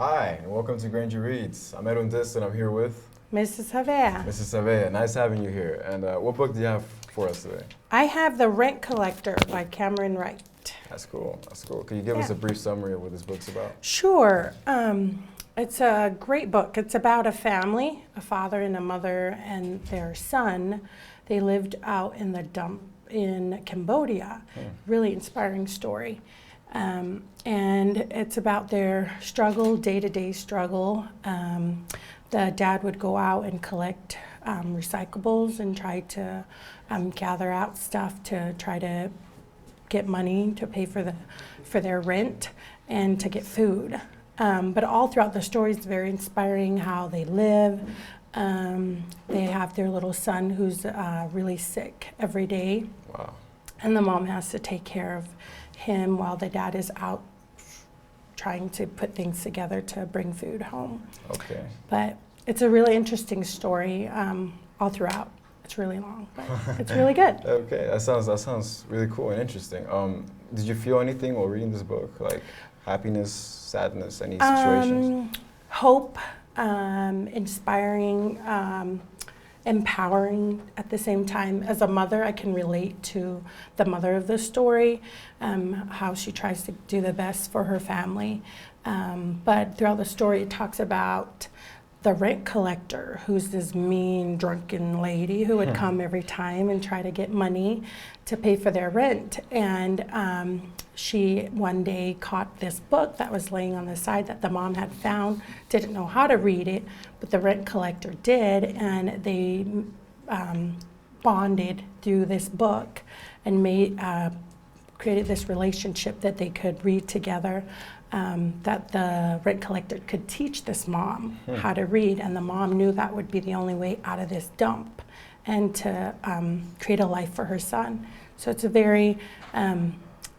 Hi, and welcome to Granger Reads. I'm Edwin Dis, and I'm here with Mrs. Havea. Mrs. Havea. Nice having you here. And what book do you have for us today? I have The Rent Collector by Cameron Wright. That's cool. That's cool. Can you give us a brief summary of what this book's about? Sure. It's a great book. It's about a family, a father and a mother and their son. They lived out in the dump in Cambodia. Really inspiring story. And it's about their struggle, day-to-day struggle. The dad would go out and collect recyclables and try to gather out stuff to try to get money to pay for their rent and to get food. But all throughout the story, it's very inspiring how they live. They have their little son who's really sick every day. Wow. And the mom has to take care of him while the dad is out trying to put things together to bring food home. Okay. But it's a really interesting story all throughout. It's really long, but it's really good. Okay, that sounds really cool and interesting. Did you feel anything while reading this book, like happiness, sadness, any situations? Hope, inspiring, empowering at the same time. As a mother, I can relate to the mother of the story, how she tries to do the best for her family. But throughout the story, it talks about the rent collector, who's this mean, drunken lady who would come every time and try to get money to pay for their rent. And she one day caught this book that was laying on the side that the mom had found, didn't know how to read it, but the rent collector did, and they bonded through this book and created this relationship that they could read together. That the rent collector could teach this mom how to read, and the mom knew that would be the only way out of this dump and to create a life for her son. So it's a very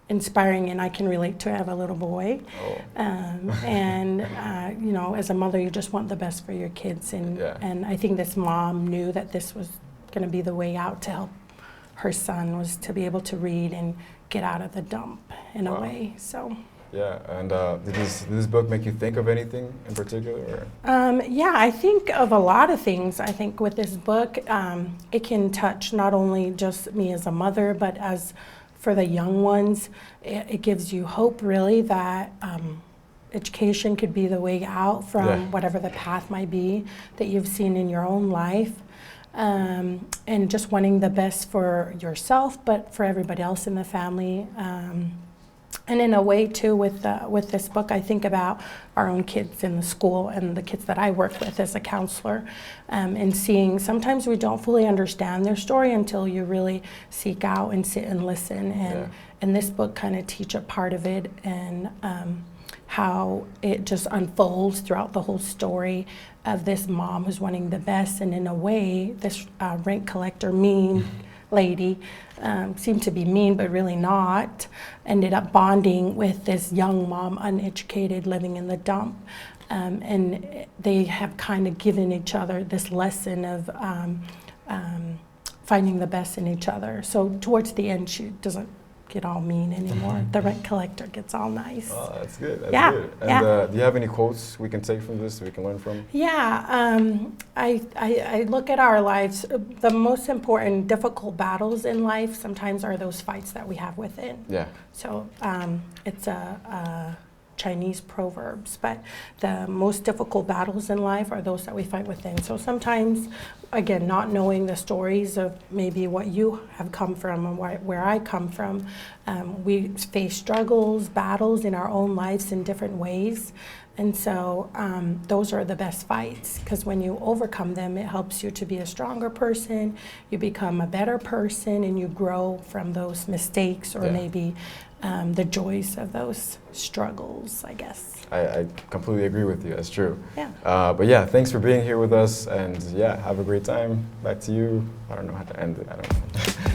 inspiring, and I can relate to it. I have a little boy. And you know, as a mother, you just want the best for your kids, and I think this mom knew that this was going to be the way out to help her son, was to be able to read and get out of the dump in a way. So. Yeah, and did this book make you think of anything in particular? Yeah, I think of a lot of things. I think with this book, it can touch not only just me as a mother, but as for the young ones, it gives you hope, really, that education could be the way out from whatever the path might be that you've seen in your own life. And just wanting the best for yourself, but for everybody else in the family. And in a way, too, with this book, I think about our own kids in the school and the kids that I work with as a counselor, and seeing sometimes we don't fully understand their story until you really seek out and sit and listen. And this book kind of teach a part of it, and how it just unfolds throughout the whole story of this mom who's wanting the best. And in a way, this rent collector, mean lady, seemed to be mean but really not, ended up bonding with this young mom, uneducated, living in the dump, and they have kind of given each other this lesson of finding the best in each other. So towards the end, she doesn't get all mean anymore. The rent collector gets all nice. Oh, that's good. That's good. And do you have any quotes we can take from this, we can learn from? Yeah, I look at our lives. The most important, difficult battles in life sometimes are those fights that we have within. Yeah. So it's a Chinese proverbs, but the most difficult battles in life are those that we fight within. So sometimes, again, not knowing the stories of maybe what you have come from and where I come from, we face struggles, battles in our own lives in different ways. And so those are the best fights, because when you overcome them, it helps you to be a stronger person, you become a better person, and you grow from those mistakes or maybe the joys of those struggles, I guess. I completely agree with you. That's true. Yeah. But yeah, thanks for being here with us, and yeah, have a great time. Back to you. I don't know how to end it. I don't know.